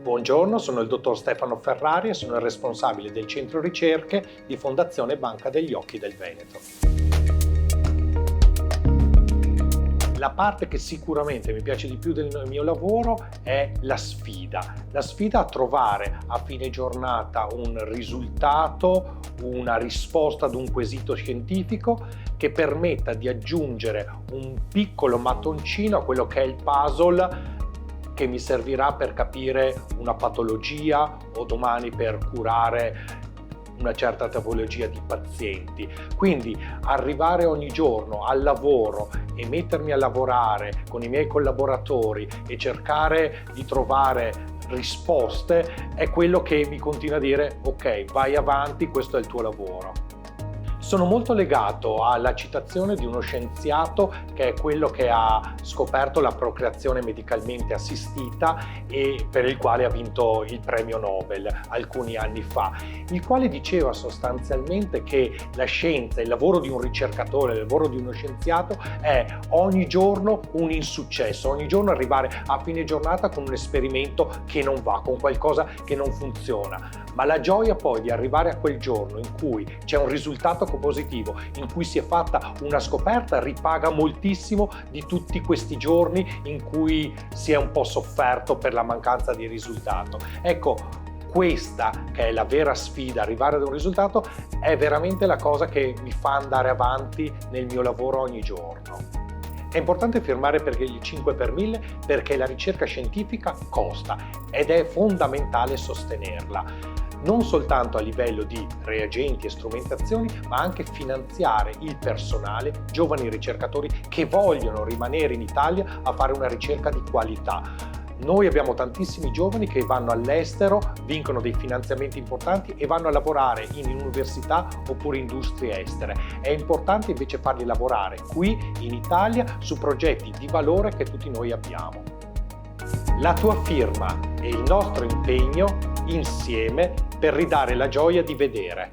Buongiorno, sono il dottor Stefano Ferrari e sono il responsabile del centro ricerche di Fondazione Banca degli Occhi del Veneto. La parte che sicuramente mi piace di più del mio lavoro è la sfida a trovare a fine giornata un risultato, una risposta ad un quesito scientifico che permetta di aggiungere un piccolo mattoncino a quello che è il puzzle che mi servirà per capire una patologia o domani per curare una certa tipologia di pazienti. Quindi arrivare ogni giorno al lavoro e mettermi a lavorare con i miei collaboratori e cercare di trovare risposte è quello che mi continua a dire: ok, vai avanti, questo è il tuo lavoro. Sono molto legato alla citazione di uno scienziato che è quello che ha scoperto la procreazione medicalmente assistita e per il quale ha vinto il premio Nobel alcuni anni fa, il quale diceva sostanzialmente che la scienza, il lavoro di un ricercatore, il lavoro di uno scienziato è ogni giorno un insuccesso, ogni giorno arrivare a fine giornata con un esperimento che non va, con qualcosa che non funziona, ma la gioia poi di arrivare a quel giorno in cui c'è un risultato positivo, in cui si è fatta una scoperta, ripaga moltissimo di tutti questi giorni in cui si è un po' sofferto per la mancanza di risultato. Ecco, questa che è la vera sfida, arrivare ad un risultato, è veramente la cosa che mi fa andare avanti nel mio lavoro ogni giorno. È importante firmare per il 5 per 1000 perché la ricerca scientifica costa ed è fondamentale sostenerla. Non soltanto a livello di reagenti e strumentazioni, ma anche finanziare il personale, giovani ricercatori che vogliono rimanere in Italia a fare una ricerca di qualità. Noi abbiamo tantissimi giovani che vanno all'estero, vincono dei finanziamenti importanti e vanno a lavorare in università oppure industrie estere. È importante invece farli lavorare qui in Italia su progetti di valore che tutti noi abbiamo. La tua firma e il nostro impegno insieme per ridare la gioia di vedere.